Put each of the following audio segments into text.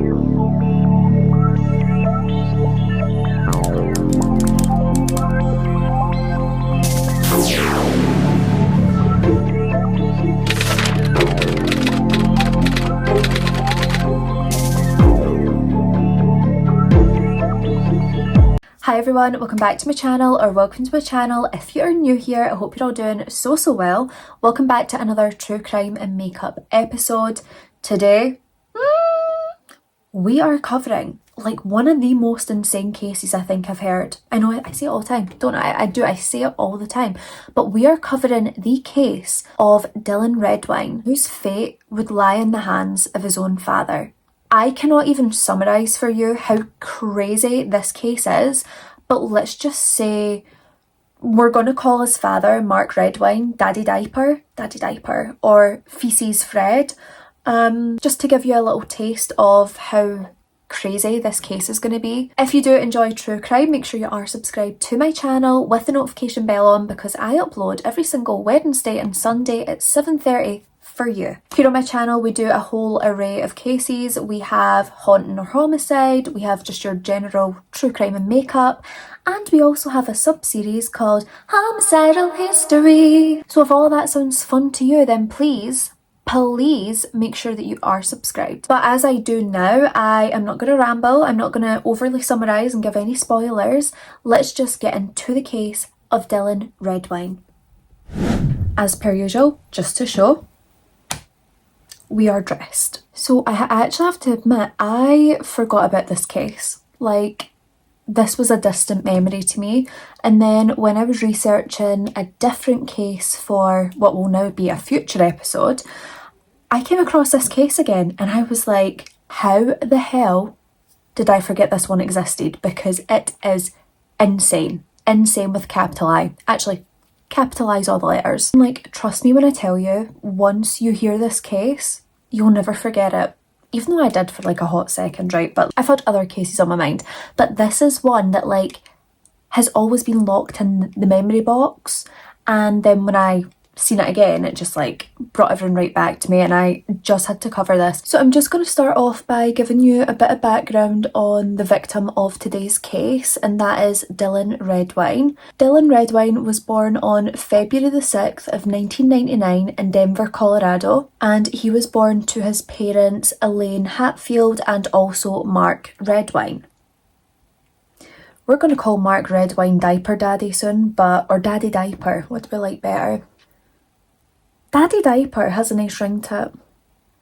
Hi everyone, welcome back to my channel, or welcome to my channel. If you're new here, I hope you're all doing so well. Welcome back to another true crime and makeup episode. Today, we are covering like one of the most insane cases I think I've heard. I know I say it all the time, don't I? I say it all the time. But we are covering the case of Dylan Redwine, whose fate would lie in the hands of his own father. I cannot even summarise for you how crazy this case is, but let's just say we're going to call his father, Mark Redwine, Daddy Diaper, or Feces Fred, just to give you a little taste of how crazy this case is going to be. If you do enjoy true crime, make sure you are subscribed to my channel with the notification bell on, because I upload every single Wednesday and Sunday at 7:30 for you. Here on my channel we do a whole array of cases. We have haunting or homicide, we have just your general true crime and makeup, and we also have a sub-series called Homicidal History. So if all that sounds fun to you, then please make sure that you are subscribed. But as I do now, I am not going to ramble, I'm not going to overly summarise and give any spoilers. Let's just get into the case of Dylan Redwine. As per usual, just to show, we are dressed. So I actually have to admit, I forgot about this case. Like, this was a distant memory to me. And then when I was researching a different case for what will now be a future episode, I came across this case again and I was like, how the hell did I forget this one existed? Because it is insane. Insane with capital I. Actually, capitalise all the letters. Like, trust me when I tell you, once you hear this case, you'll never forget it. Even though I did for like a hot second, right? But I've had other cases on my mind. But this is one that like has always been locked in the memory box. And then when I seen it again, it just like brought everyone right back to me, and I just had to cover this. So I'm just going to start off by giving you a bit of background on the victim of today's case, and that is Dylan Redwine. Dylan Redwine was born on February the 6th of 1999 in Denver, Colorado, and he was born to his parents Elaine Hatfield and also Mark Redwine. We're going to call Mark Redwine Diaper Daddy soon, or Daddy Diaper, what do we like better? Daddy Diaper has a nice ring to it.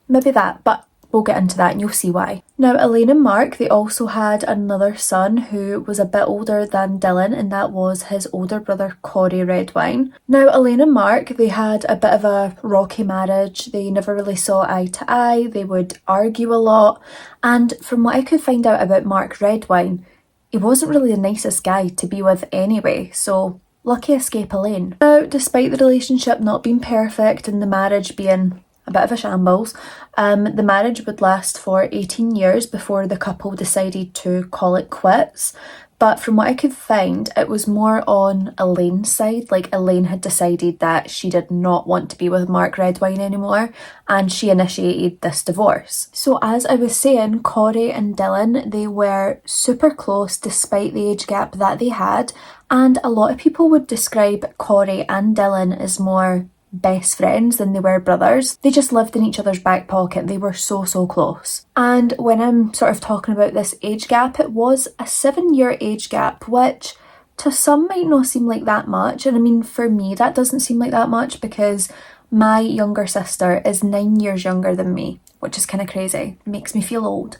Maybe that, but we'll get into that and you'll see why. Now, Elaine and Mark, they also had another son who was a bit older than Dylan, and that was his older brother, Corey Redwine. Now, Elaine and Mark, they had a bit of a rocky marriage. They never really saw eye to eye. They would argue a lot. And from what I could find out about Mark Redwine, he wasn't really the nicest guy to be with anyway, so lucky escape Elaine. Now, despite the relationship not being perfect and the marriage being a bit of a shambles, the marriage would last for 18 years before the couple decided to call it quits. But from what I could find, it was more on Elaine's side. Like, Elaine had decided that she did not want to be with Mark Redwine anymore, and she initiated this divorce. So as I was saying, Corey and Dylan, they were super close despite the age gap that they had, and a lot of people would describe Corey and Dylan as more best friends than they were brothers. They just lived in each other's back pocket. They were so close. And when I'm sort of talking about this age gap, it was a 7-year age gap, which to some might not seem like that much. And I mean, for me, that doesn't seem like that much because my younger sister is 9 years younger than me, which is kind of crazy. It makes me feel old.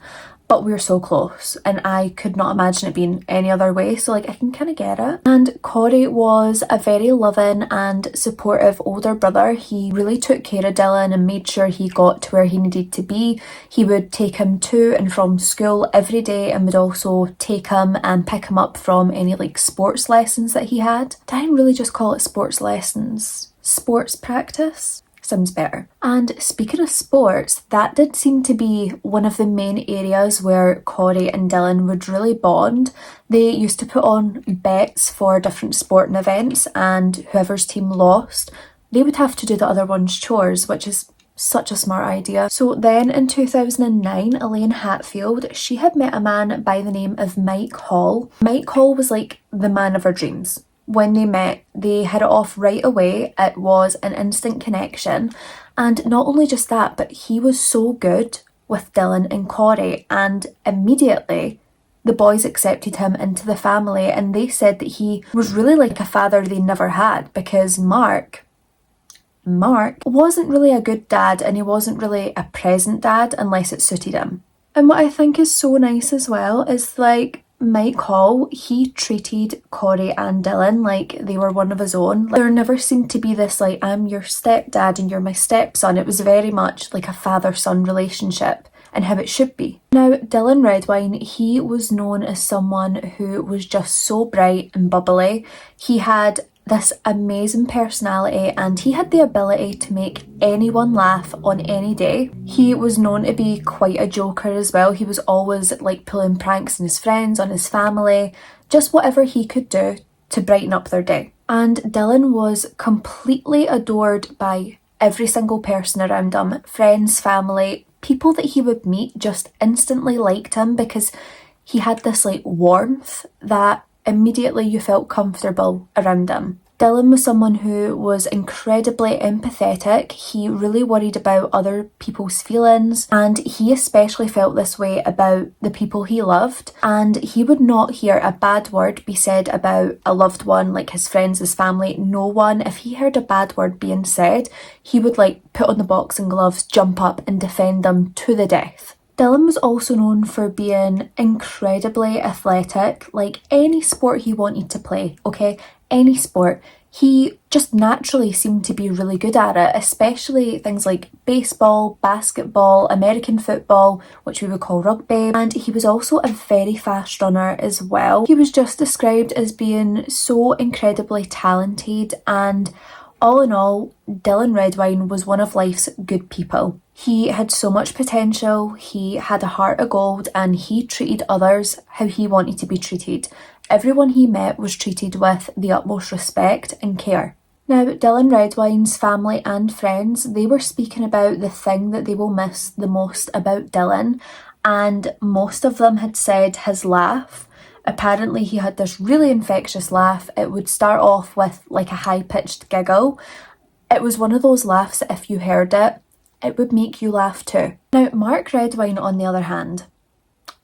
But we're so close, and I could not imagine it being any other way, so like I can kind of get it. And Corey was a very loving and supportive older brother. He really took care of Dylan and made sure he got to where he needed to be. He would take him to and from school every day, and would also take him and pick him up from any like sports lessons that he had. Did I really just call it sports lessons? Sports practice? Sounds better. And speaking of sports, that did seem to be one of the main areas where Corey and Dylan would really bond. They used to put on bets for different sporting events, and whoever's team lost, they would have to do the other one's chores, which is Such a smart idea. So then in 2009, Elaine Hatfield, she had met a man by the name of Mike Hall. Mike Hall was like the man of her dreams. When they met, they hit it off right away. It was an instant connection. And not only just that, but he was so good with Dylan and Corey, and immediately the boys accepted him into the family, and they said that he was really like a father they never had, because Mark wasn't really a good dad, and he wasn't really a present dad unless it suited him. And what I think is so nice as well is like Mike Hall, he treated Corey and Dylan like they were one of his own. There never seemed to be this like, I'm your stepdad and you're my stepson. It was very much like a father-son relationship, and how it should be. Now, Dylan Redwine, he was known as someone who was just so bright and bubbly. He had this amazing personality, and he had the ability to make anyone laugh on any day. He was known to be quite a joker as well. He was always like pulling pranks on his friends, on his family, just whatever he could do to brighten up their day. And Dylan was completely adored by every single person around him, friends, family, people that he would meet just instantly liked him because he had this like warmth that immediately you felt comfortable around him. Dylan was someone who was incredibly empathetic. He really worried about other people's feelings, and he especially felt this way about the people he loved, and he would not hear a bad word be said about a loved one, like his friends, his family, no one. If he heard a bad word being said, he would like put on the boxing gloves, jump up and defend them to the death. Dylan was also known for being incredibly athletic, like any sport he wanted to play, okay? Any sport. He just naturally seemed to be really good at it, especially things like baseball, basketball, American football, which we would call rugby, and he was also a very fast runner as well. He was just described as being so incredibly talented, and all in all, Dylan Redwine was one of life's good people. He had so much potential, he had a heart of gold, and he treated others how he wanted to be treated. Everyone he met was treated with the utmost respect and care. Now, Dylan Redwine's family and friends, they were speaking about the thing that they will miss the most about Dylan, and most of them had said his laugh. Apparently he had this really infectious laugh. It would start off with like a high-pitched giggle. It was one of those laughs that if you heard it, it would make you laugh too. Now, Mark Redwine, on the other hand,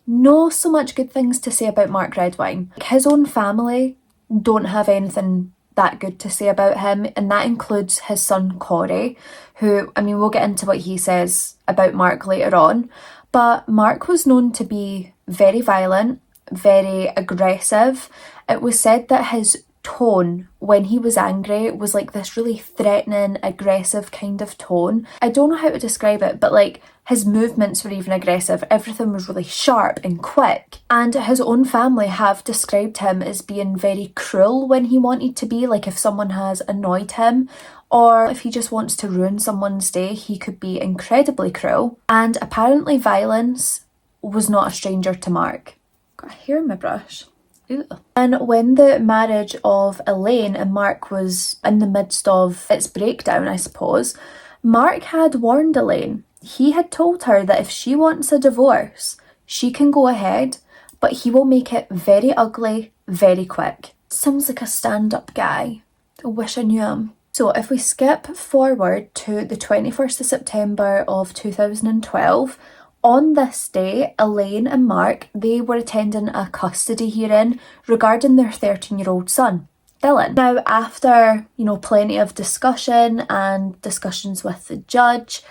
no so much good things to say about Mark Redwine. His own family don't have anything that good to say about him, and that includes his son Corey, who, I mean, we'll get into what he says about Mark later on, but Mark was known to be very violent, very aggressive. It was said that his tone when he was angry was like this really threatening, aggressive kind of tone. I don't know how to describe it, but like his movements were even aggressive. Everything was really sharp and quick. And his own family have described him as being very cruel when he wanted to be. Like if someone has annoyed him, or if he just wants to ruin someone's day, he could be incredibly cruel. And apparently violence was not a stranger to Mark. Got a hair in my brush. Ew. And when the marriage of Elaine and Mark was in the midst of its breakdown, I suppose, Mark had warned Elaine. He had told her that if she wants a divorce, she can go ahead, but he will make it very ugly, very quick. Sounds like a stand-up guy. I wish I knew him. So if we skip forward to the 21st of September of 2012, on this day, Elaine and Mark, they were attending a custody hearing regarding their 13-year-old son, Dylan. Now, after, plenty of discussion and discussions with the judge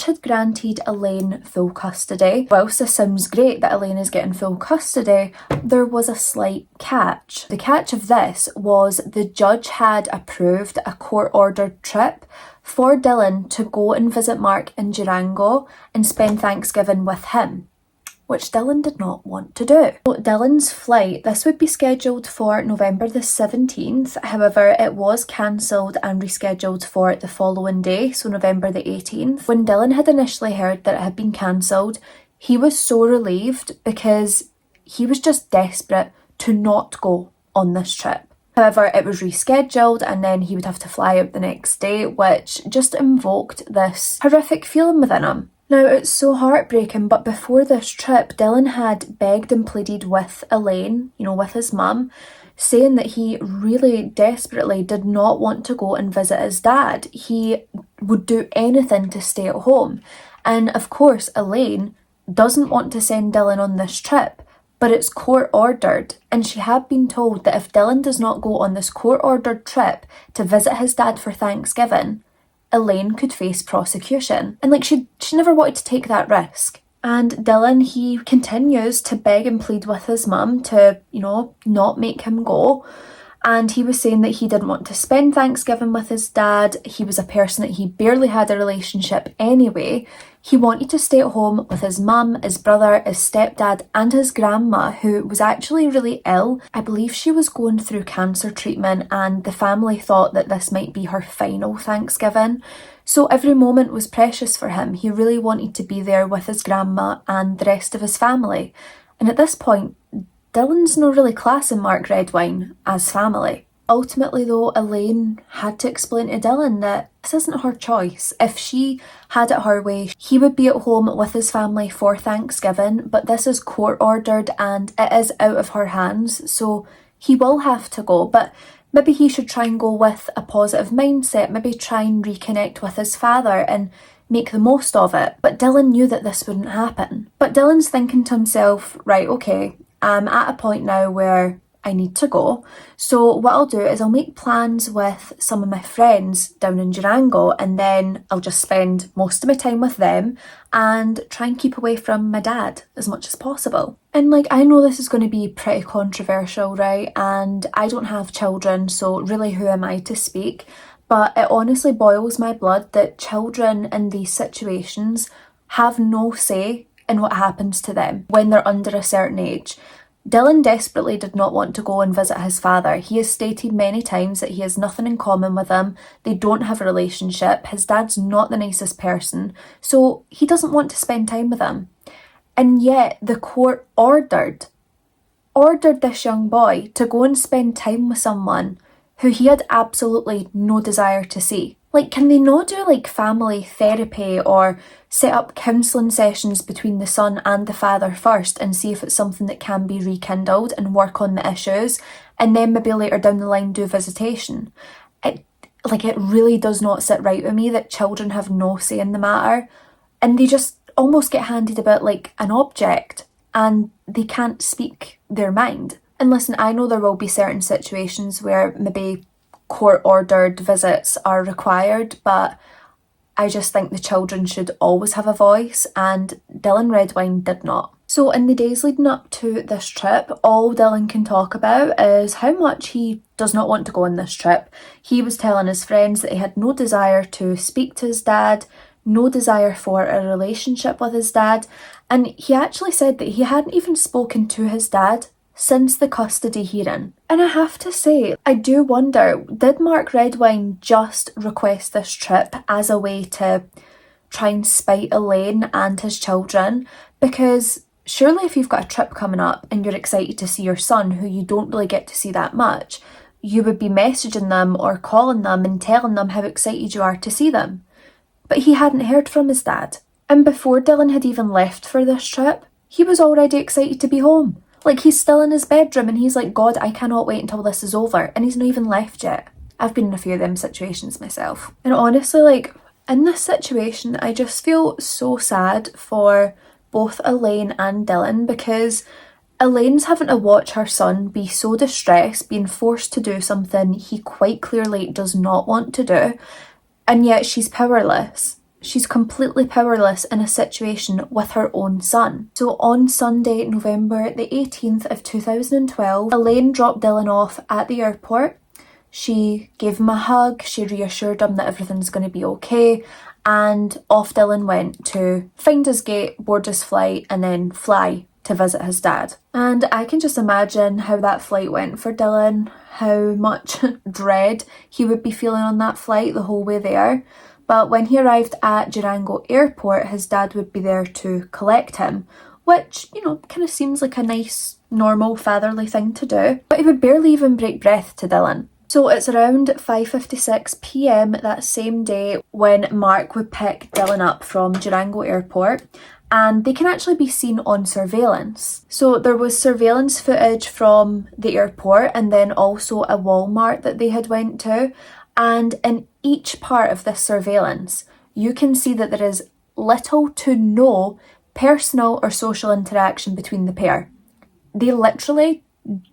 had granted Elaine full custody. Whilst this sounds great that Elaine is getting full custody, there was a slight catch. The catch of this was the judge had approved a court-ordered trip for Dylan to go and visit Mark in Durango and spend Thanksgiving with him, which Dylan did not want to do. So Dylan's flight, this would be scheduled for November the 17th. However, it was cancelled and rescheduled for the following day, so November the 18th. When Dylan had initially heard that it had been cancelled, he was so relieved because he was just desperate to not go on this trip. However, it was rescheduled and then he would have to fly out the next day, which just invoked this horrific feeling within him. Now, it's so heartbreaking, but before this trip, Dylan had begged and pleaded with Elaine, with his mum, saying that he really desperately did not want to go and visit his dad. He would do anything to stay at home. And of course, Elaine doesn't want to send Dylan on this trip, but it's court ordered, and she had been told that if Dylan does not go on this court ordered trip to visit his dad for Thanksgiving, Elaine could face prosecution. And she never wanted to take that risk. And Dylan, he continues to beg and plead with his mum to, not make him go. And he was saying that he didn't want to spend Thanksgiving with his dad. He was a person that he barely had a relationship anyway. He wanted to stay at home with his mum, his brother, his stepdad and his grandma, who was actually really ill. I believe she was going through cancer treatment and the family thought that this might be her final Thanksgiving. So every moment was precious for him. He really wanted to be there with his grandma and the rest of his family. And at this point, Dylan's not really classing Mark Redwine as family. Ultimately though, Elaine had to explain to Dylan that this isn't her choice. If she had it her way, he would be at home with his family for Thanksgiving, but this is court ordered and it is out of her hands, so he will have to go. But maybe he should try and go with a positive mindset, maybe try and reconnect with his father and make the most of it. But Dylan knew that this wouldn't happen. But Dylan's thinking to himself, right, okay, I'm at a point now where I need to go. So what I'll do is I'll make plans with some of my friends down in Durango, and then I'll just spend most of my time with them and try and keep away from my dad as much as possible. And I know this is going to be pretty controversial, right? And I don't have children, so really who am I to speak? But it honestly boils my blood that children in these situations have no say in what happens to them when they're under a certain age. Dylan desperately did not want to go and visit his father. He has stated many times that he has nothing in common with him. They don't have a relationship. His dad's not the nicest person, so he doesn't want to spend time with him. And yet the court ordered this young boy to go and spend time with someone who he had absolutely no desire to see. Can they not do family therapy or set up counselling sessions between the son and the father first and see if it's something that can be rekindled and work on the issues, and then maybe later down the line do visitation? It really does not sit right with me that children have no say in the matter, and they just almost get handed about like an object and they can't speak their mind. And listen, I know there will be certain situations where maybe court-ordered visits are required, but I just think the children should always have a voice, and Dylan Redwine did not. So in the days leading up to this trip, all Dylan can talk about is how much he does not want to go on this trip. He was telling his friends that he had no desire to speak to his dad, no desire for a relationship with his dad, and he actually said that he hadn't even spoken to his dad since the custody hearing. And I have to say, I do wonder, did Mark Redwine just request this trip as a way to try and spite Elaine and his children? Because surely if you've got a trip coming up and you're excited to see your son, who you don't really get to see that much, you would be messaging them or calling them and telling them how excited you are to see them. But he hadn't heard from his dad. And before Dylan had even left for this trip, he was already excited to be home. Like, he's still in his bedroom and he's like, God, I cannot wait until this is over. And he's not even left yet. I've been in a few of them situations myself. And honestly, like, in this situation, I just feel so sad for both Elaine and Dylan, because Elaine's having to watch her son be so distressed, being forced to do something he quite clearly does not want to do. And yet she's powerless. She's completely powerless in a situation with her own son. So on Sunday, November the 18th of 2012, Elaine dropped Dylan off at the airport. She gave him a hug, she reassured him that everything's going to be okay, and off Dylan went to find his gate, board his flight, and then fly to visit his dad. And I can just imagine how that flight went for Dylan, how much dread he would be feeling on that flight the whole way there. But when he arrived at Durango Airport, his dad would be there to collect him, which, you know, kind of seems like a nice, normal, fatherly thing to do. But he would barely even break breath to Dylan. So it's around 5:56 p.m. that same day when Mark would pick Dylan up from Durango Airport, and they can actually be seen on surveillance. So there was surveillance footage from the airport and then also a Walmart that they had went to, and in each part of this surveillance you can see that there is little to no personal or social interaction between the pair. They literally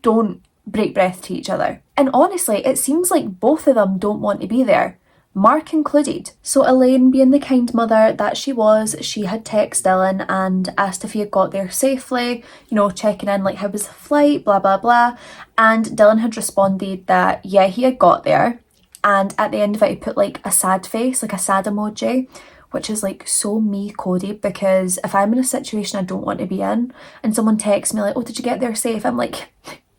don't break breath to each other. And honestly, it seems like both of them don't want to be there, Mark included. So Elaine, being the kind mother that she was, she had texted Dylan and asked if he had got there safely, you know, checking in like how was the flight, blah blah blah. And Dylan had responded that yeah, he had got there, and at the end of it he put like a sad face, like a sad emoji, which is like so me, Cody, because if I'm in a situation I don't want to be in and someone texts me like, oh, did you get there safe? I'm like,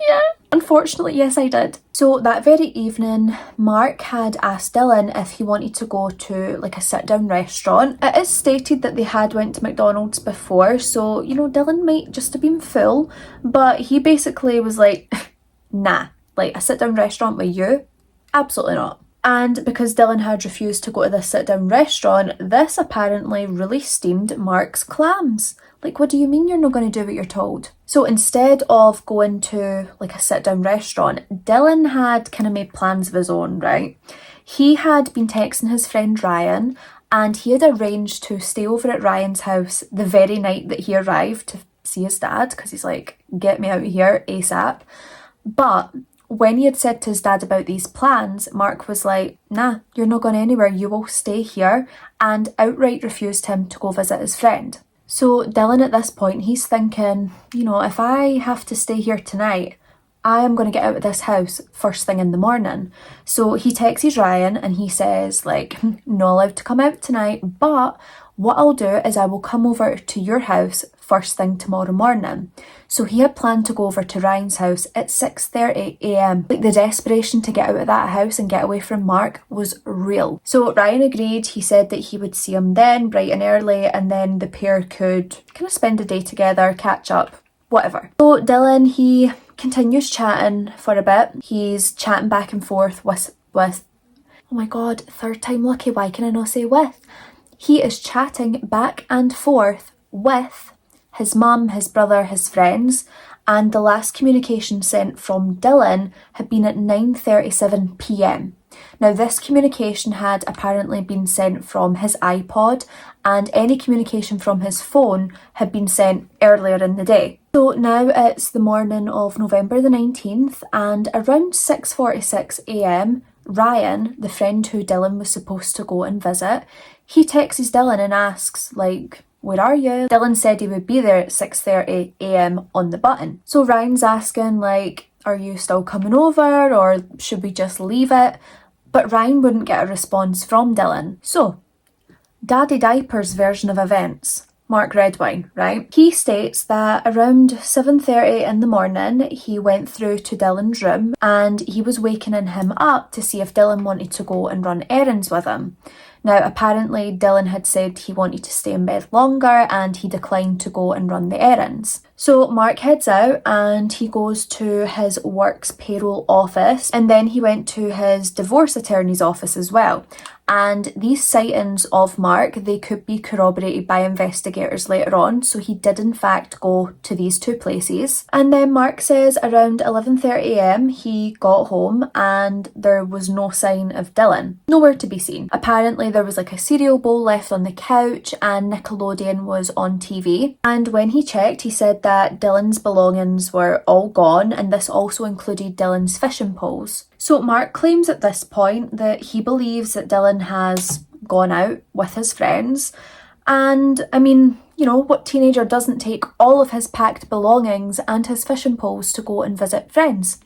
yeah, unfortunately, yes, I did. So that very evening, Mark had asked Dylan if he wanted to go to like a sit-down restaurant. It is stated that they had went to McDonald's before, so, you know, Dylan might just have been full, but he basically was like, nah, like a sit-down restaurant with you? Absolutely not. And because Dylan had refused to go to this sit-down restaurant, this apparently really steamed Mark's clams. Like, what do you mean you're not going to do what you're told? So instead of going to like a sit-down restaurant, Dylan had kind of made plans of his own, right? He had been texting his friend Ryan, and he had arranged to stay over at Ryan's house the very night that he arrived to see his dad, because he's like, get me out of here ASAP. But when he had said to his dad about these plans, Mark was like, nah, you're not going anywhere, you will stay here, and outright refused him to go visit his friend. So Dylan at this point, he's thinking, you know, if I have to stay here tonight, I am going to get out of this house first thing in the morning. So he texts Ryan and he says like, not allowed to come out tonight, but what I'll do is I will come over to your house first thing tomorrow morning. So he had planned to go over to Ryan's house at 6:30 a.m. Like, the desperation to get out of that house and get away from Mark was real. So Ryan agreed. He said that he would see him then bright and early, and then the pair could kind of spend a day together, catch up, whatever. So Dylan, he continues chatting for a bit. He's chatting back and forth with oh my god, third time lucky, why can I not say with? He is chatting back and forth with his mum, his brother, his friends, and the last communication sent from Dylan had been at 9:37 p.m. Now, this communication had apparently been sent from his iPod, and any communication from his phone had been sent earlier in the day. So now it's the morning of November the 19th, and around 6:46 a.m, Ryan, the friend who Dylan was supposed to go and visit, he texts Dylan and asks, like, where are you? Dylan said he would be there at 6:30 a.m. on the button. So Ryan's asking, like, are you still coming over, or should we just leave it? But Ryan wouldn't get a response from Dylan. So, Daddy Diaper's version of events, Mark Redwine, right? He states that around 7:30 in the morning, he went through to Dylan's room and he was wakening him up to see if Dylan wanted to go and run errands with him. Now, apparently Dylan had said he wanted to stay in bed longer and he declined to go and run the errands. So Mark heads out and he goes to his work's payroll office, and then he went to his divorce attorney's office as well. And these sightings of Mark, they could be corroborated by investigators later on, so he did in fact go to these two places. And then Mark says around 11:30 a.m. he got home and there was no sign of Dylan, nowhere to be seen. Apparently there was like a cereal bowl left on the couch and Nickelodeon was on TV. And when he checked, he said that Dylan's belongings were all gone, and this also included Dylan's fishing poles. So Mark claims at this point that he believes that Dylan has gone out with his friends. And I mean, you know, what teenager doesn't take all of his packed belongings and his fishing poles to go and visit friends?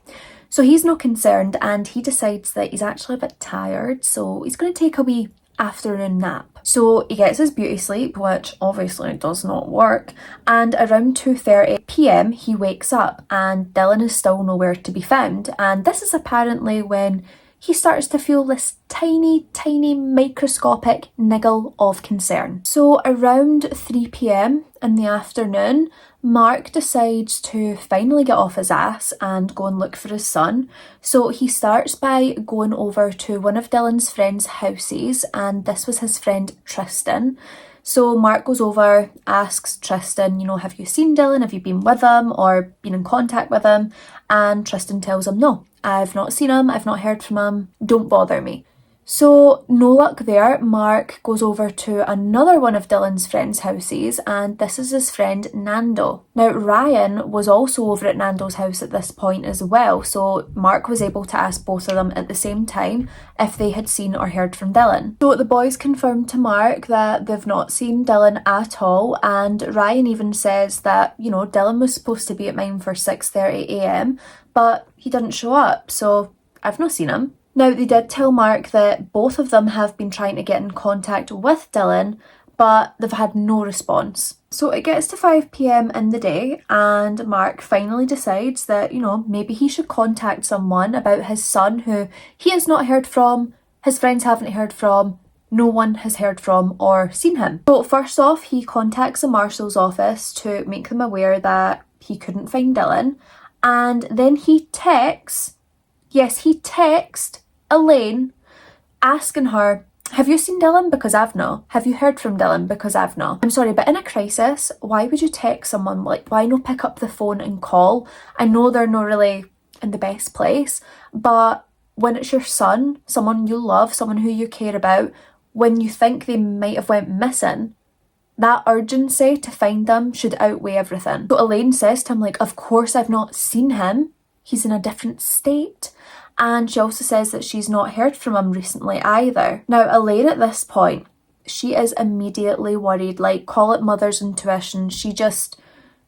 So he's not concerned, and he decides that he's actually a bit tired, so he's going to take a wee afternoon nap. So he gets his beauty sleep, which obviously does not work, and around 2:30 p.m. he wakes up and Dylan is still nowhere to be found. And this is apparently when he starts to feel this tiny, tiny microscopic niggle of concern. So around 3 p.m. in the afternoon, Mark decides to finally get off his ass and go and look for his son. So he starts by going over to one of Dylan's friends' houses, and this was his friend Tristan. So Mark goes over, asks Tristan, have you seen Dylan? Have you been with him or been in contact with him? And Tristan tells him, no, I've not seen him, I've not heard from him, don't bother me. So no luck there, Mark goes over to another one of Dylan's friends' houses, and this is his friend Nando. Now Ryan was also over at Nando's house at this point as well, so Mark was able to ask both of them at the same time if they had seen or heard from Dylan. So the boys confirmed to Mark that they've not seen Dylan at all, and Ryan even says that, Dylan was supposed to be at mine for 6:30 a.m, but he didn't show up, so I've not seen him. Now, they did tell Mark that both of them have been trying to get in contact with Dylan, but they've had no response. So it gets to 5 p.m. in the day, and Mark finally decides that, maybe he should contact someone about his son who he has not heard from, his friends haven't heard from, no one has heard from or seen him. So first off, he contacts the marshal's office to make them aware that he couldn't find Dylan, and then he texts Elaine asking her, have you seen Dylan? Because I've not. Have you heard from Dylan? Because I've not. I'm sorry, but in a crisis, why would you text someone? Why not pick up the phone and call? I know they're not really in the best place, but when it's your son, someone you love, someone who you care about, when you think they might have went missing, that urgency to find them should outweigh everything. So Elaine says to him, of course I've not seen him. He's in a different state. And she also says that she's not heard from him recently either. Now, Elaine at this point, she is immediately worried, call it mother's intuition. She just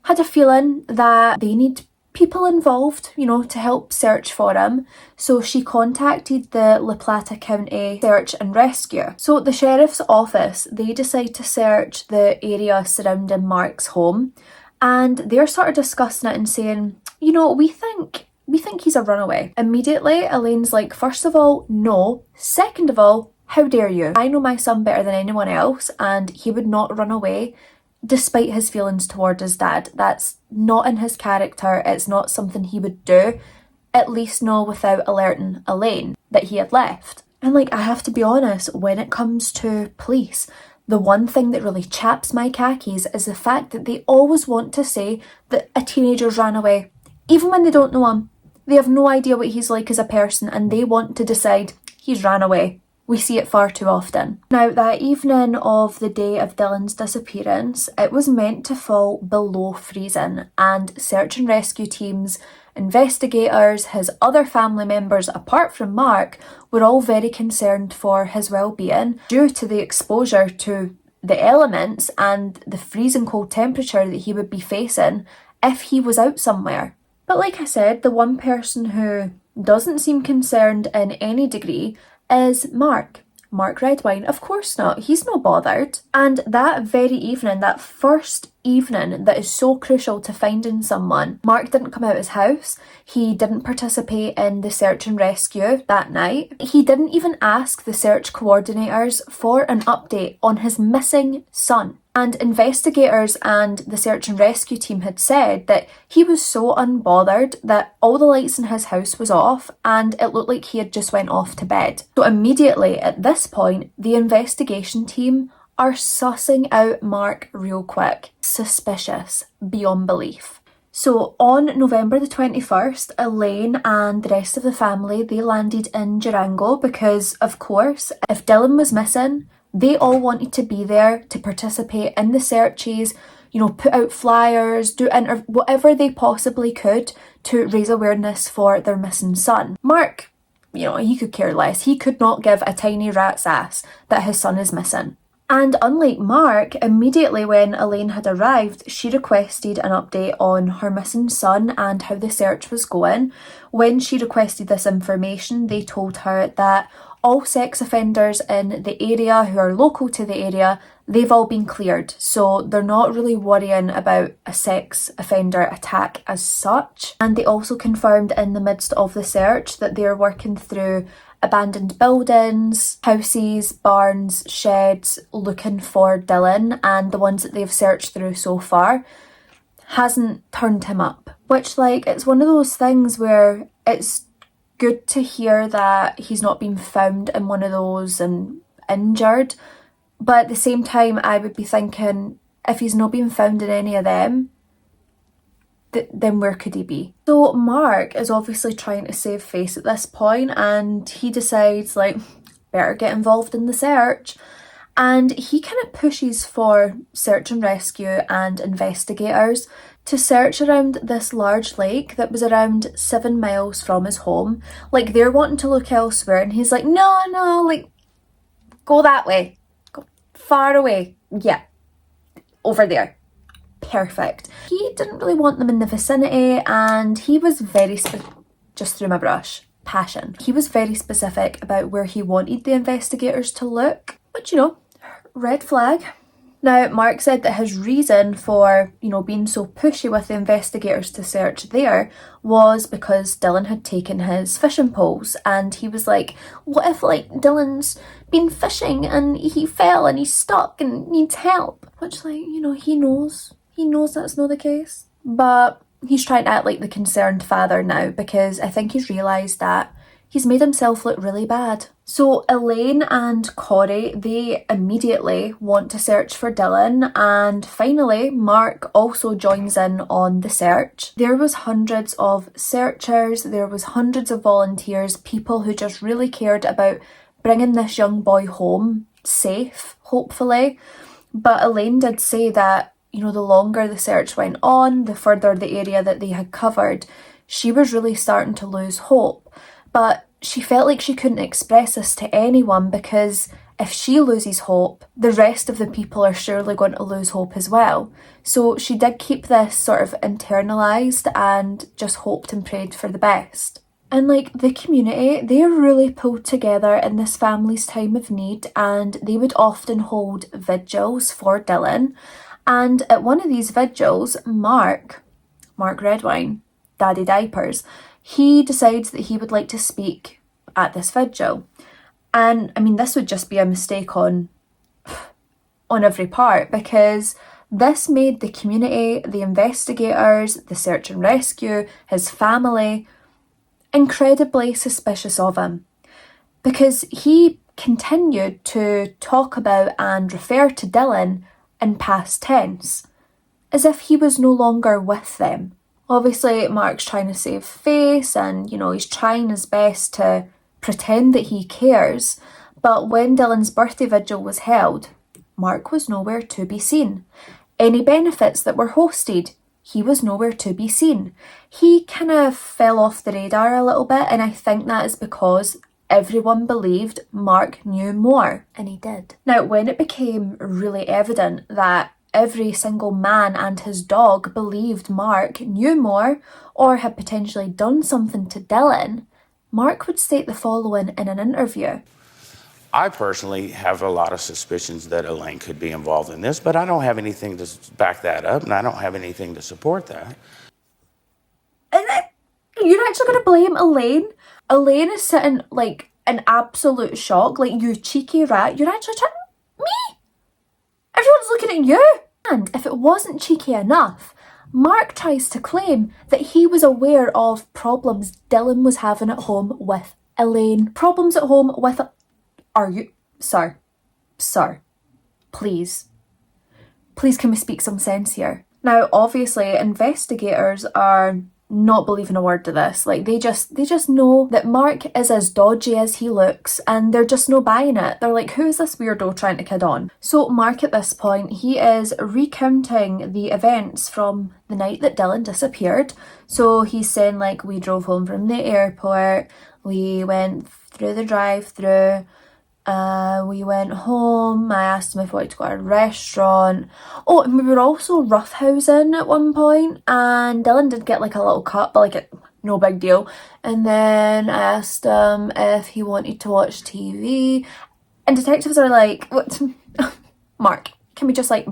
had a feeling that they need people involved, to help search for him. So she contacted the La Plata County Search and Rescue. So the sheriff's office, they decide to search the area surrounding Mark's home, and they're sort of discussing it and saying, we think he's a runaway. Immediately, Elaine's like, first of all, no. Second of all, how dare you? I know my son better than anyone else, and he would not run away despite his feelings toward his dad. That's not in his character. It's not something he would do, at least not without alerting Elaine that he had left. And I have to be honest, when it comes to police, the one thing that really chaps my khakis is the fact that they always want to say that a teenager's ran away, even when they don't know him. They have no idea what he's like as a person, and they want to decide he's ran away. We see it far too often. Now, that evening of the day of Dylan's disappearance, it was meant to fall below freezing, and search and rescue teams, investigators, his other family members apart from Mark, were all very concerned for his well-being due to the exposure to the elements and the freezing cold temperature that he would be facing if he was out somewhere. But like I said, the one person who doesn't seem concerned in any degree is Mark Redwine. Of course not, he's not bothered. And that very evening, that first evening that is so crucial to finding someone, Mark didn't come out his house, he didn't participate in the search and rescue that night, he didn't even ask the search coordinators for an update on his missing son. And investigators and the search and rescue team had said that he was so unbothered that all the lights in his house was off and it looked like he had just went off to bed. So immediately at this point, the investigation team are sussing out Mark real quick. Suspicious beyond belief. So on November the 21st, Elaine and the rest of the family, they landed in Durango because, of course, if Dylan was missing, they all wanted to be there to participate in the searches, put out flyers, do whatever they possibly could to raise awareness for their missing son. Mark, he could care less. He could not give a tiny rat's ass that his son is missing. And unlike Mark, immediately when Elaine had arrived, she requested an update on her missing son and how the search was going. When she requested this information, they told her that all sex offenders in the area who are local to the area, they've all been cleared. So they're not really worrying about a sex offender attack as such. And they also confirmed in the midst of the search that they're working through abandoned buildings, houses, barns, sheds, looking for Dylan, and the ones that they've searched through so far hasn't turned him up. Which, like, it's one of those things where it's good to hear that he's not been found in one of those and injured, but at the same time I would be thinking, if he's not been found in any of them, then where could he be? So Mark is obviously trying to save face at this point, and he decides, like, better get involved in the search. And he kind of pushes for search and rescue and investigators to search around this large lake that was around 7 miles from his home. Like, they're wanting to look elsewhere, and he's like, no, like, go that way. Go far away. Yeah, over there. Perfect. He didn't really want them in the vicinity, and he was very just through my brush. Passion. He was very specific about where he wanted the investigators to look, which, you know, red flag. Now, Mark said that his reason for, you know, being so pushy with the investigators to search there was because Dylan had taken his fishing poles, and he was like, what if, like, Dylan's been fishing and he fell and he's stuck and needs help? Which, like, you know, he knows that's not the case. But he's trying to act like the concerned father now, because I think he's realised that he's made himself look really bad. So Elaine and Corey, they immediately want to search for Dylan, and finally Mark also joins in on the search. There was hundreds of searchers, there was hundreds of volunteers, people who just really cared about bringing this young boy home safe, hopefully. But Elaine did say that, you know, the longer the search went on, the further the area that they had covered, she was really starting to lose hope. But she felt like she couldn't express this to anyone, because if she loses hope, the rest of the people are surely going to lose hope as well. So she did keep this sort of internalised and just hoped and prayed for the best. And, like, the community, they really pulled together in this family's time of need, and they would often hold vigils for Dylan. And at one of these vigils, Mark Redwine, Daddy Diapers, he decides that he would like to speak at this vigil. And I mean, this would just be a mistake on every part, because this made the community, the investigators, the search and rescue, his family, incredibly suspicious of him, because he continued to talk about and refer to Dylan in past tense, as if he was no longer with them. Obviously, Mark's trying to save face, and, you know, he's trying his best to pretend that he cares, but when Dylan's birthday vigil was held, Mark was nowhere to be seen. Any benefits that were hosted, he was nowhere to be seen. He kind of fell off the radar a little bit, and I think that is because everyone believed Mark knew more, and he did. Now, when it became really evident that every single man and his dog believed Mark knew more or had potentially done something to Dylan, Mark would state the following in an interview. I personally have a lot of suspicions that Elaine could be involved in this, but I don't have anything to back that up, and I don't have anything to support that. And you're actually going to blame Elaine? Elaine is sitting, like, in absolute shock, like, you cheeky rat, you're actually trying... Me? Everyone's looking at you! And if it wasn't cheeky enough, Mark tries to claim that he was aware of problems Dylan was having at home with Elaine. Problems at home with... Are you... Sir, please can we speak some sense here? Now, obviously, investigators are not believing a word of this. Like, they just know that Mark is as dodgy as he looks, and they're just no buying it. They're like, who is this weirdo trying to kid on? So Mark, at this point, he is recounting the events from the night that Dylan disappeared. So he's saying, like, we drove home from the airport, we went through the drive-through, we went home, I asked him if he wanted to go to a restaurant. Oh, and we were also roughhousing at one point, and Dylan did get, like, a little cut, but, like, no big deal. And then I asked him if he wanted to watch TV, and detectives are like, what? Mark, can we just, like,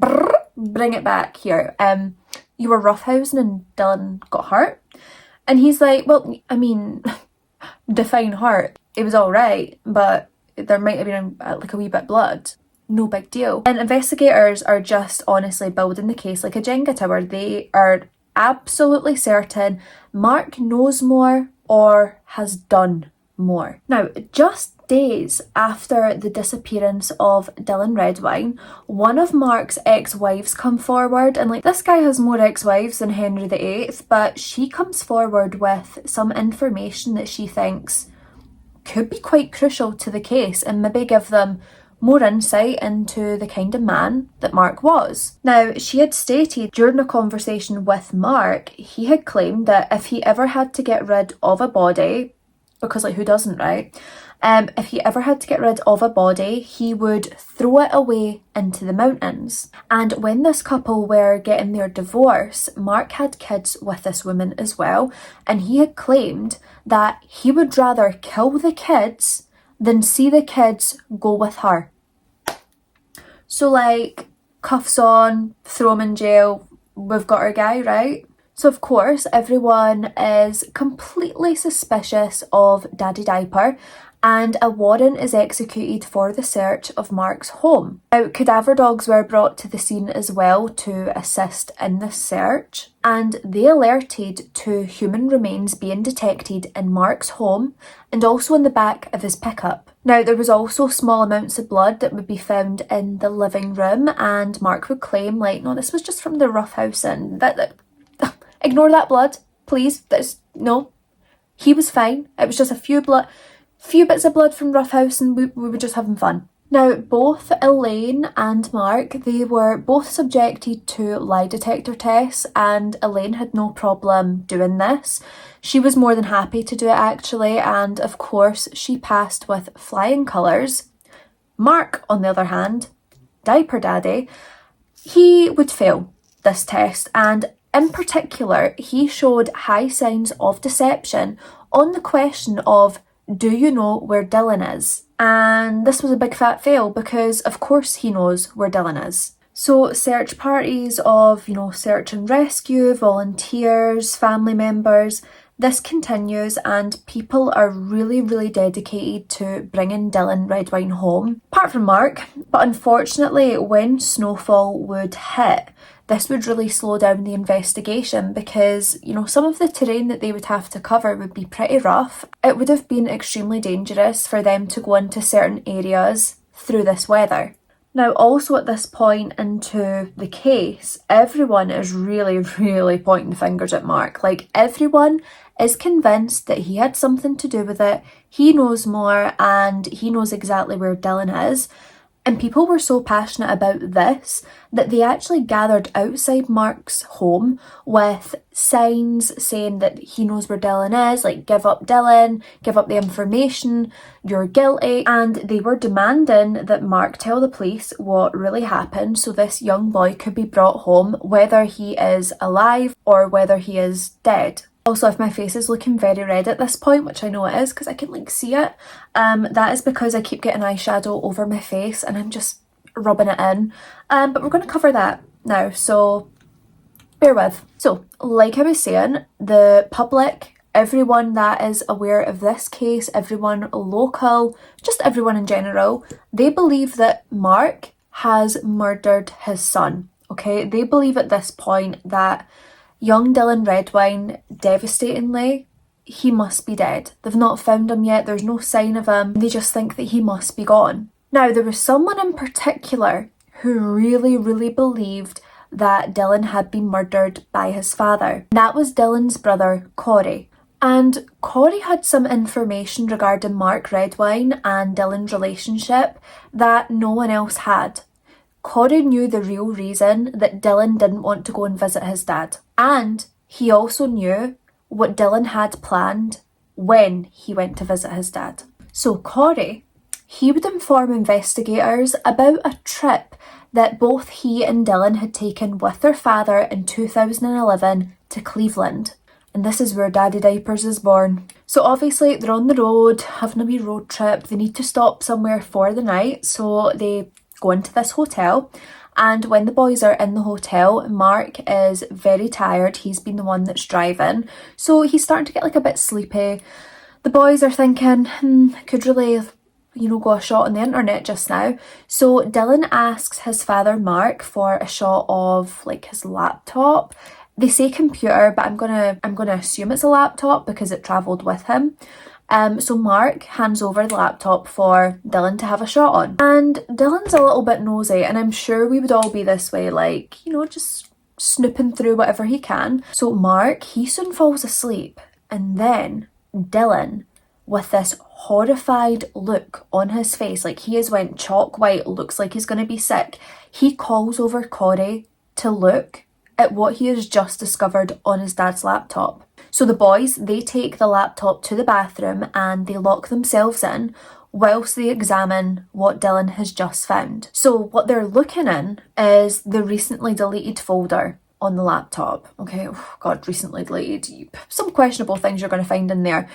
bring it back here? You were roughhousing and Dylan got hurt? And he's like, well, I mean, define hurt. it was all right, but there might have been like a wee bit of blood. No big deal. And investigators are just honestly building the case like a Jenga tower. They are absolutely certain Mark knows more or has done more. Now, just days after the disappearance of Dylan Redwine, one of Mark's ex-wives come forward, and like, this guy has more ex-wives than Henry VIII, but she comes forward with some information that she thinks could be quite crucial to the case and maybe give them more insight into the kind of man that Mark was. Now, she had stated during a conversation with Mark, he had claimed that if he ever had to get rid of a body, because like, who doesn't, right? If he ever had to get rid of a body, he would throw it away into the mountains. And when this couple were getting their divorce, Mark had kids with this woman as well, and he had claimed that he would rather kill the kids than see the kids go with her. So like, cuffs on, throw him in jail, we've got our guy, right? So of course, everyone is completely suspicious of Daddy Diaper, and a warrant is executed for the search of Mark's home. Now, cadaver dogs were brought to the scene as well to assist in this search, and they alerted to human remains being detected in Mark's home and also in the back of his pickup. Now, there was also small amounts of blood that would be found in the living room, and Mark would claim, like, no, this was just from the roughhousing. Ignore that blood, please. No. He was fine. It was just a few bits of blood from roughhousing. We were just having fun. Now, both Elaine and Mark, they were both subjected to lie detector tests, and Elaine had no problem doing this. She was more than happy to do it actually, and of course she passed with flying colours. Mark, on the other hand, Diaper Daddy, he would fail this test, and in particular, he showed high signs of deception on the question of, do you know where Dylan is? And this was a big fat fail because of course he knows where Dylan is. So search parties of, search and rescue, volunteers, family members, this continues, and people are really, really dedicated to bringing Dylan Redwine home, apart from Mark. But unfortunately, when snowfall would hit, this would really slow down the investigation because, some of the terrain that they would have to cover would be pretty rough. It would have been extremely dangerous for them to go into certain areas through this weather. Now, also at this point into the case, everyone is really, really pointing fingers at Mark. Like, everyone is convinced that he had something to do with it, he knows more, and he knows exactly where Dylan is. And people were so passionate about this that they actually gathered outside Mark's home with signs saying that he knows where Dylan is, like, give up Dylan, give up the information, you're guilty. And they were demanding that Mark tell the police what really happened so this young boy could be brought home, whether he is alive or whether he is dead. Also, if my face is looking very red at this point, which I know it is because I can see it, that is because I keep getting eyeshadow over my face and I'm just rubbing it in. But we're going to cover that now, so bear with. So, like I was saying, the public, everyone that is aware of this case, everyone local, just everyone in general, they believe that Mark has murdered his son, okay? They believe at this point that young Dylan Redwine, devastatingly, he must be dead. They've not found him yet, there's no sign of him, they just think that he must be gone. Now, there was someone in particular who really, really believed that Dylan had been murdered by his father. That was Dylan's brother, Corey. And Corey had some information regarding Mark Redwine and Dylan's relationship that no one else had. Corey knew the real reason that Dylan didn't want to go and visit his dad. And he also knew what Dylan had planned when he went to visit his dad. So Corey, he would inform investigators about a trip that both he and Dylan had taken with their father in 2011 to Cleveland. And this is where Daddy Diapers is born. So obviously they're on the road, having a wee road trip. They need to stop somewhere for the night, so they go into this hotel, and when the boys are in the hotel, Mark is very tired. He's been the one that's driving, so he's starting to get like a bit sleepy. The boys are thinking, could really, go a shot on the internet just now. So Dylan asks his father Mark for a shot of like his laptop. They say computer, but I'm gonna assume it's a laptop because it travelled with him. So Mark hands over the laptop for Dylan to have a shot on. And Dylan's a little bit nosy, and I'm sure we would all be this way, like, just snooping through whatever he can. So Mark, he soon falls asleep, and then Dylan, with this horrified look on his face, like he has went chalk white, looks like he's going to be sick, he calls over Corey to look at what he has just discovered on his dad's laptop. So the boys, they take the laptop to the bathroom and they lock themselves in whilst they examine what Dylan has just found. So what they're looking in is the recently deleted folder on the laptop. Okay, oh God, recently deleted. Some questionable things you're going to find in there.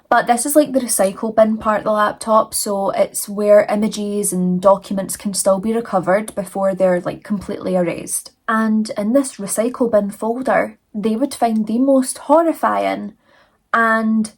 But this is like the recycle bin part of the laptop, so it's where images and documents can still be recovered before they're like completely erased. And in this recycle bin folder, they would find the most horrifying and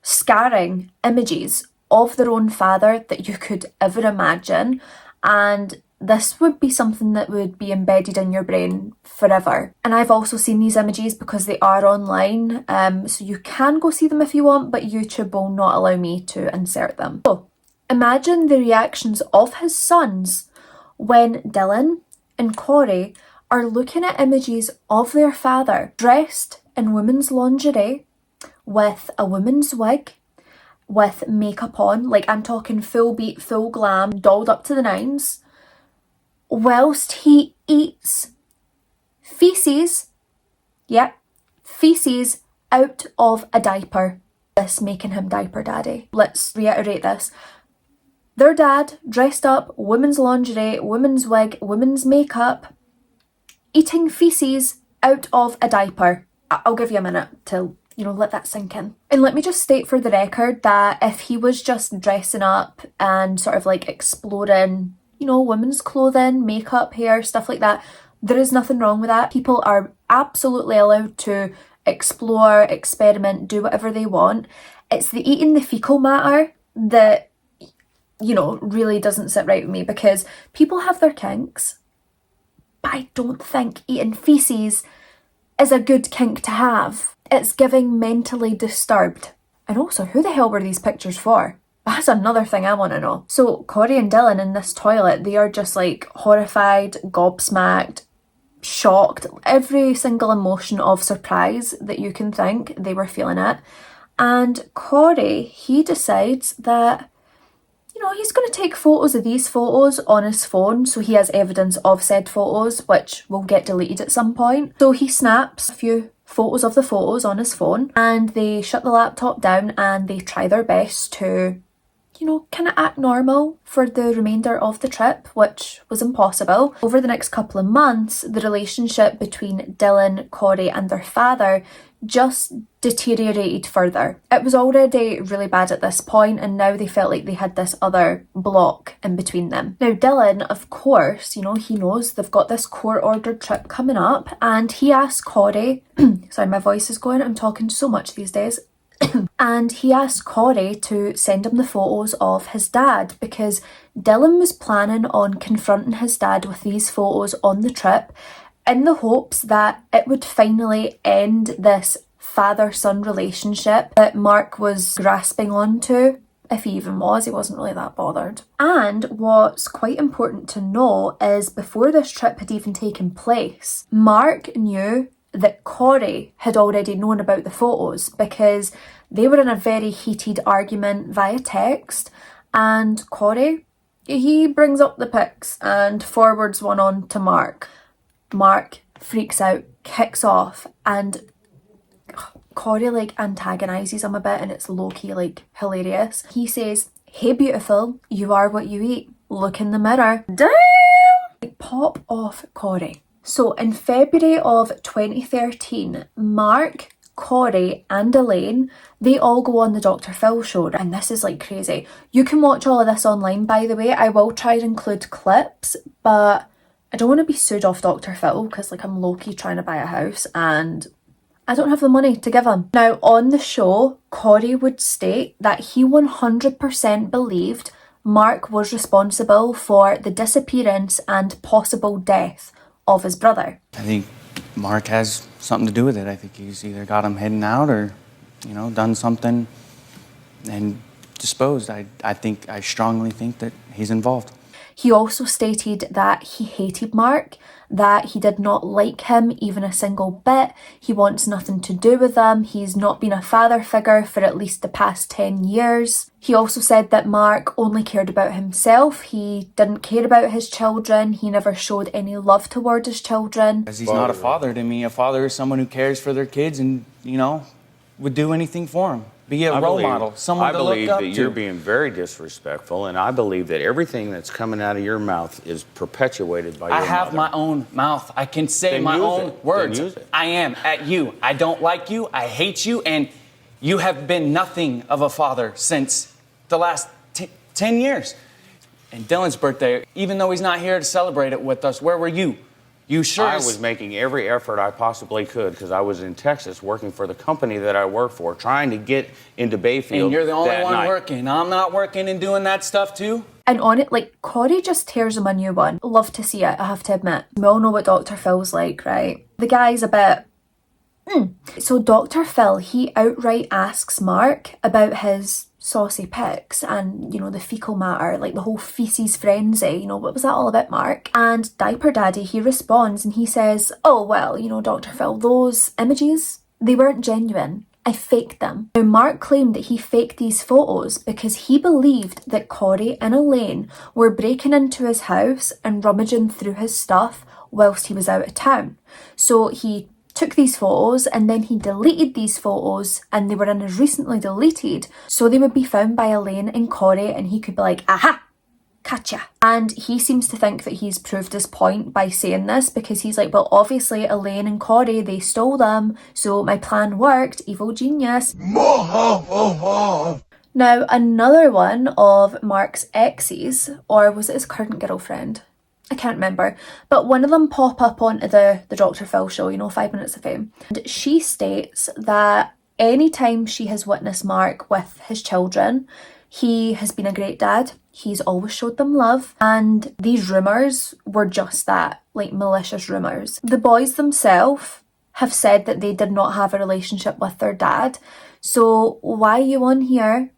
scarring images of their own father that you could ever imagine. And this would be something that would be embedded in your brain forever. And I've also seen these images because they are online, so you can go see them if you want, but YouTube will not allow me to insert them. So imagine the reactions of his sons when Dylan and Corey are looking at images of their father dressed in women's lingerie with a woman's wig, with makeup on, like I'm talking full beat, full glam, dolled up to the nines, whilst he eats feces, feces out of a diaper. This making him diaper daddy. Let's reiterate this. Their dad, dressed up, women's lingerie, women's wig, women's makeup, eating feces out of a diaper. I'll give you a minute to, let that sink in. And let me just state for the record that if he was just dressing up and sort of like exploring, women's clothing, makeup, hair, stuff like that, there is nothing wrong with that. People are absolutely allowed to explore, experiment, do whatever they want. It's the eating the fecal matter that, really doesn't sit right with me, because people have their kinks, but I don't think eating feces is a good kink to have. It's giving mentally disturbed. And also, who the hell were these pictures for? That's another thing I want to know. So Corey and Dylan in this toilet, they are just like horrified, gobsmacked, shocked. Every single emotion of surprise that you can think, they were feeling it. And Corey, he decides that, he's going to take photos of these photos on his phone, so he has evidence of said photos, which will get deleted at some point. So he snaps a few photos of the photos on his phone, and they shut the laptop down and they try their best to, kind of act normal for the remainder of the trip, which was impossible. Over the next couple of months, the relationship between Dylan, Corey and their father just deteriorated further. It was already really bad at this point, and now they felt like they had this other block in between them. Now Dylan, of course, he knows they've got this court-ordered trip coming up, and he asked Corey, sorry, my voice is going, I'm talking so much these days, and he asked Corey to send him the photos of his dad, because Dylan was planning on confronting his dad with these photos on the trip in the hopes that it would finally end this father-son relationship that Mark was grasping onto. If he even was, he wasn't really that bothered. And what's quite important to know is before this trip had even taken place, Mark knew that Corey had already known about the photos, because they were in a very heated argument via text, and Corey, he brings up the pics and forwards one on to Mark. Mark freaks out, kicks off, and Corey antagonises him a bit, and it's low-key hilarious. He says, "Hey beautiful, you are what you eat. Look in the mirror." Damn! Pop off Corey. So in February of 2013, Mark, Corey and Elaine, they all go on the Dr. Phil show, and this is crazy. You can watch all of this online, by the way. I will try to include clips, but I don't want to be sued off Dr. Phil because I'm low-key trying to buy a house and I don't have the money to give him. Now, on the show, Corey would state that he 100% believed Mark was responsible for the disappearance and possible death of his brother. I think Mark has something to do with it. I think he's either got him heading out or, done something and disposed. I strongly think that he's involved. He also stated that he hated Mark, that he did not like him even a single bit. He wants nothing to do with him. He's not been a father figure for at least the past 10 years. He also said that Mark only cared about himself. He didn't care about his children. He never showed any love toward his children. Because he's not a father to me. A father is someone who cares for their kids and, would do anything for them. Be a role model, someone to look up to. I believe that you're being very disrespectful, and I believe that everything that's coming out of your mouth is perpetuated by your mother. I have my own mouth. I can say my own words. Then use it. I am at you. I don't like you. I hate you, and you have been nothing of a father since the last 10 years. And Dylan's birthday, even though he's not here to celebrate it with us, where were you? You sure? I was making every effort I possibly could because I was in Texas working for the company that I work for, trying to get into Bayfield. And you're the only one night. working. I'm not working and doing that stuff too. And on it, like, Corey just tears him a new one. Love to see it, I have to admit. We all know what Dr. Phil's like, right? The guy's a bit... So Dr. Phil, he outright asks Mark about his saucy pics and, the fecal matter, like the whole feces frenzy, what was that all about, Mark? And Diaper Daddy, he responds and he says, oh, well, Dr. Phil, those images, they weren't genuine. I faked them. Now, Mark claimed that he faked these photos because he believed that Corey and Elaine were breaking into his house and rummaging through his stuff whilst he was out of town. So he took these photos and then he deleted these photos, and they were in as recently deleted, so they would be found by Elaine and Corey and he could be like, aha, gotcha. And he seems to think that he's proved his point by saying this because he's like, well, obviously Elaine and Corey, they stole them, so my plan worked, evil genius. Now, another one of Mark's exes, or was it his current girlfriend? I can't remember, but one of them pop up onto the Dr. Phil show, 5 Minutes of Fame. And she states that anytime she has witnessed Mark with his children, he has been a great dad. He's always showed them love. And these rumours were just that, like malicious rumours. The boys themselves have said that they did not have a relationship with their dad. So why are you on here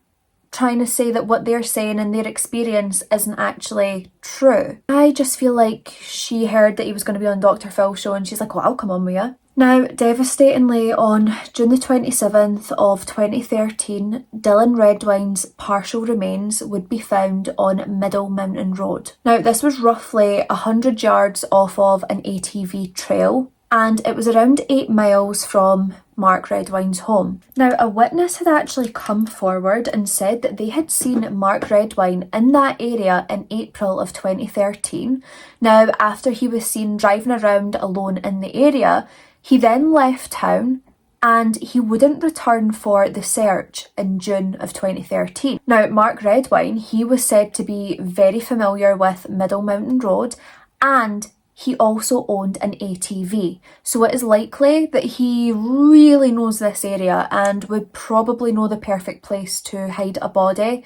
trying to say that what they're saying and their experience isn't actually true? I just feel like she heard that he was going to be on Dr. Phil's show and she's like, well, I'll come on with you. Now, devastatingly, on June the 27th of 2013, Dylan Redwine's partial remains would be found on Middle Mountain Road. Now, this was roughly 100 yards off of an ATV trail, and it was around 8 miles from Mark Redwine's home. Now, a witness had actually come forward and said that they had seen Mark Redwine in that area in April of 2013. Now, after he was seen driving around alone in the area, he then left town and he wouldn't return for the search in June of 2013. Now, Mark Redwine, he was said to be very familiar with Middle Mountain Road, and he also owned an ATV, so it is likely that he really knows this area and would probably know the perfect place to hide a body.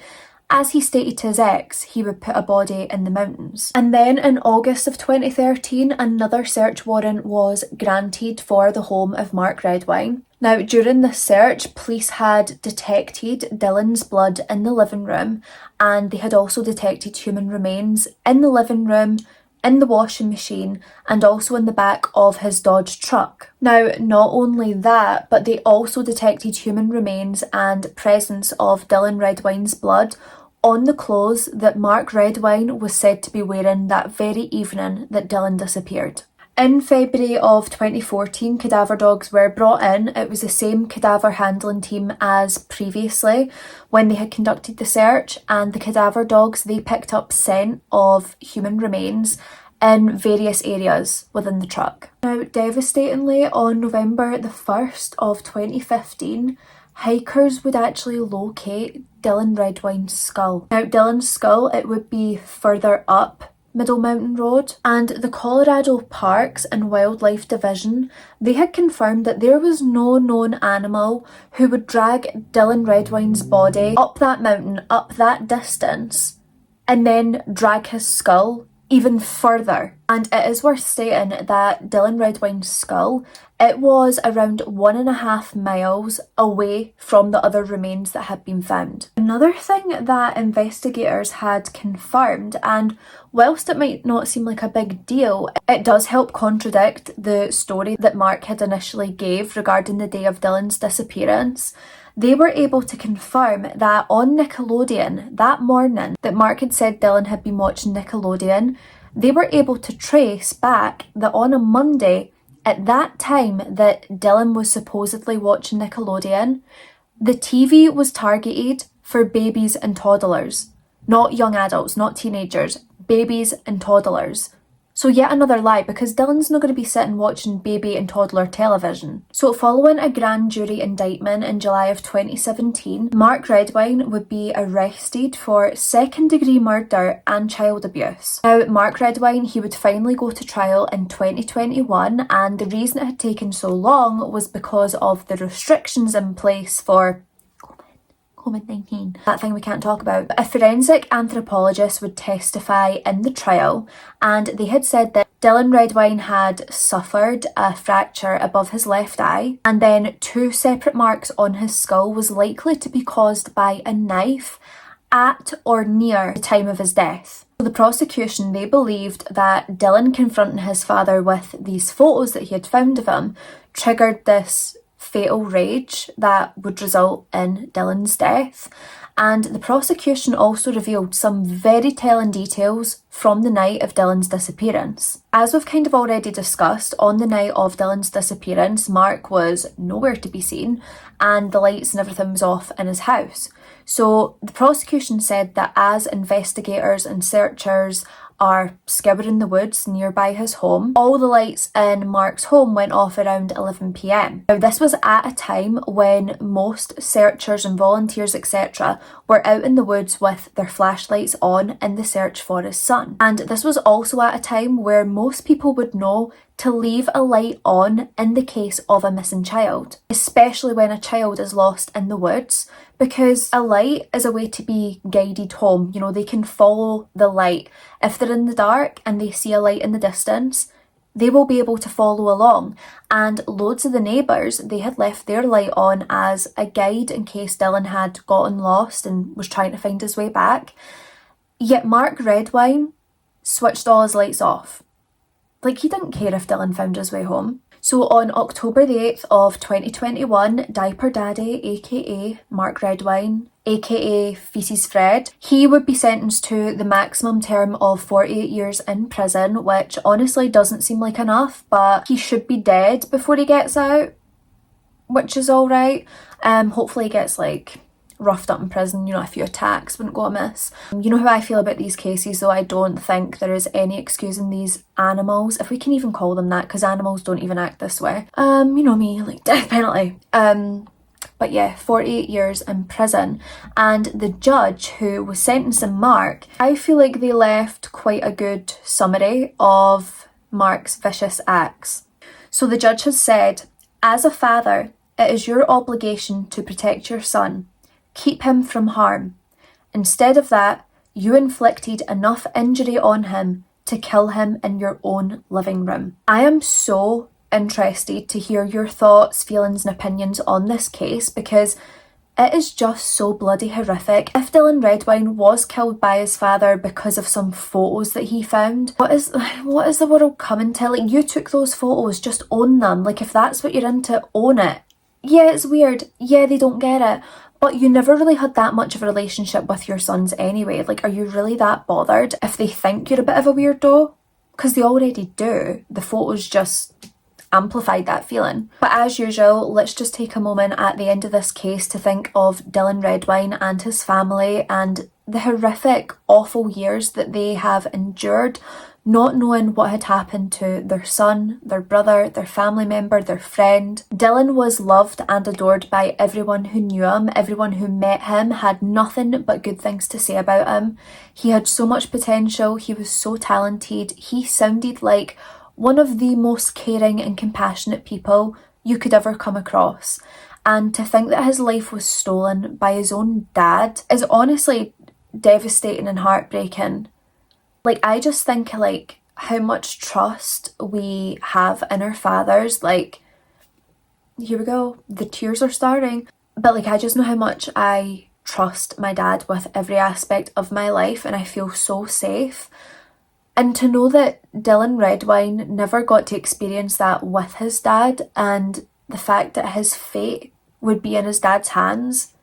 As he stated to his ex, he would put a body in the mountains. And then in August of 2013, another search warrant was granted for the home of Mark Redwine. Now, during this search, police had detected Dylan's blood in the living room, and they had also detected human remains in the living room, in the washing machine, and also in the back of his Dodge truck. Now, not only that, but they also detected human remains and presence of Dylan Redwine's blood on the clothes that Mark Redwine was said to be wearing that very evening that Dylan disappeared. In February of 2014, cadaver dogs were brought in. It was the same cadaver handling team as previously when they had conducted the search, and the cadaver dogs, they picked up scent of human remains in various areas within the truck. Now, devastatingly, on November the 1st of 2015, hikers would actually locate Dylan Redwine's skull. Now, Dylan's skull, it would be further up Middle Mountain Road, and the Colorado Parks and Wildlife Division, they had confirmed that there was no known animal who would drag Dylan Redwine's body up that mountain, up that distance, and then drag his skull even further. And it is worth stating that Dylan Redwine's skull, it was around 1.5 miles away from the other remains that had been found. Another thing that investigators had confirmed, and whilst it might not seem like a big deal, it does help contradict the story that Mark had initially gave regarding the day of Dylan's disappearance. They were able to confirm that on Nickelodeon, that morning that Mark had said Dylan had been watching Nickelodeon, they were able to trace back that on a Monday, at that time that Dylan was supposedly watching Nickelodeon, the TV was targeted for babies and toddlers, not young adults, not teenagers, babies and toddlers. So yet another lie, because Dylan's not going to be sitting watching baby and toddler television. So following a grand jury indictment in July of 2017, Mark Redwine would be arrested for second-degree murder and child abuse. Now, Mark Redwine, he would finally go to trial in 2021, and the reason it had taken so long was because of the restrictions in place for COVID-19, that thing we can't talk about. A forensic anthropologist would testify in the trial, and they had said that Dylan Redwine had suffered a fracture above his left eye, and then 2 separate marks on his skull was likely to be caused by a knife at or near the time of his death. So the prosecution, they believed that Dylan confronting his father with these photos that he had found of him triggered this fatal rage that would result in Dylan's death. And the prosecution also revealed some very telling details from the night of Dylan's disappearance. As we've kind of already discussed, on the night of Dylan's disappearance, Mark was nowhere to be seen and the lights and everything was off in his house. So the prosecution said that as investigators and searchers are scouring the woods nearby his home, all the lights in Mark's home went off around 11 p.m. Now, this was at a time when most searchers and volunteers, etc., were out in the woods with their flashlights on in the search for his son. And this was also at a time where most people would know to leave a light on in the case of a missing child, especially when a child is lost in the woods, because a light is a way to be guided home. You know, they can follow the light. If they're in the dark and they see a light in the distance, they will be able to follow along. And loads of the neighbours, they had left their light on as a guide in case Dylan had gotten lost and was trying to find his way back. Yet Mark Redwine switched all his lights off. Like, he didn't care if Dylan found his way home. So on October the 8th of 2021, Diaper Daddy, aka Mark Redwine, aka Feces Fred, he would be sentenced to the maximum term of 48 years in prison, which honestly doesn't seem like enough, but he should be dead before he gets out, which is alright. Hopefully he gets like roughed up in prison, you know, a few attacks wouldn't go amiss. You know how I feel about these cases, though. I don't think there is any excusing these animals, if we can even call them that, because animals don't even act this way. You know me, like death penalty. But yeah, 48 years in prison. And the judge who was sentencing Mark, I feel like they left quite a good summary of Mark's vicious acts. So the judge has said, as a father, it is your obligation to protect your son. Keep him from harm. Instead of that, you inflicted enough injury on him to kill him in your own living room. I am so interested to hear your thoughts, feelings and opinions on this case, because it is just so bloody horrific. If Dylan Redwine was killed by his father because of some photos that he found, what is the world coming to? Like, you took those photos, just own them. Like, if that's what you're into, own it. Yeah, it's weird. Yeah, they don't get it. But you never really had that much of a relationship with your sons anyway. Like, are you really that bothered if they think you're a bit of a weirdo? Because they already do. The photos just amplified that feeling. But as usual, let's just take a moment at the end of this case to think of Dylan Redwine and his family and the horrific, awful years that they have endured, not knowing what had happened to their son, their brother, their family member, their friend. Dylan was loved and adored by everyone who knew him. Everyone who met him had nothing but good things to say about him. He had so much potential. He was so talented. He sounded like one of the most caring and compassionate people you could ever come across. And to think that his life was stolen by his own dad is honestly devastating and heartbreaking. Like, I just think, like, how much trust we have in our fathers. Like, here we go, the tears are starting. But, like, I just know how much I trust my dad with every aspect of my life, and I feel so safe. And to know that Dylan Redwine never got to experience that with his dad, and the fact that his fate would be in his dad's hands,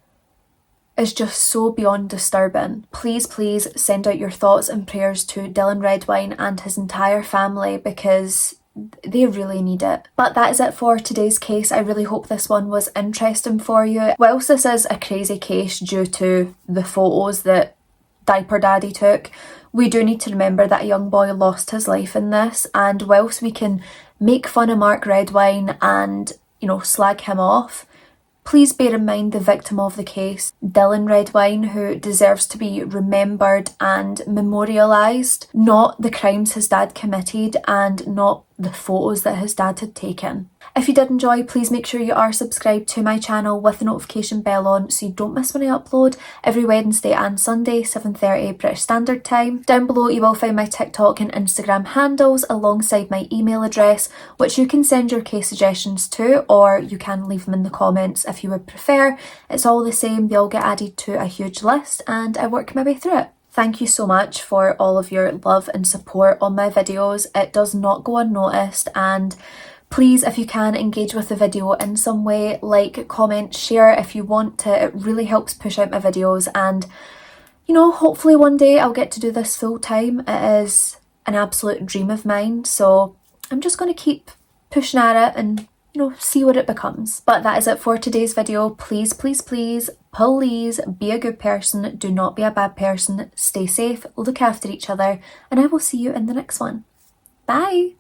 is just so beyond disturbing. Please, please send out your thoughts and prayers to Dylan Redwine and his entire family, because they really need it. But that is it for today's case. I really hope this one was interesting for you. Whilst this is a crazy case due to the photos that Diaper Daddy took, we do need to remember that a young boy lost his life in this, and whilst we can make fun of Mark Redwine and, you know, slag him off, please bear in mind the victim of the case, Dylan Redwine, who deserves to be remembered and memorialised, not the crimes his dad committed and not the photos that his dad had taken. If you did enjoy, please make sure you are subscribed to my channel with the notification bell on so you don't miss when I upload every Wednesday and Sunday, 7:30 British Standard Time. Down below you will find my TikTok and Instagram handles alongside my email address, which you can send your case suggestions to, or you can leave them in the comments if you would prefer. It's all the same, they all get added to a huge list and I work my way through it. Thank you so much for all of your love and support on my videos. It does not go unnoticed, and please, if you can, engage with the video in some way, like, comment, share if you want to. It really helps push out my videos, and, you know, hopefully one day I'll get to do this full time. It is an absolute dream of mine, so I'm just going to keep pushing at it and, you know, see what it becomes. But that is it for today's video. Please, please, please, please be a good person. Do not be a bad person. Stay safe, look after each other, and I will see you in the next one. Bye!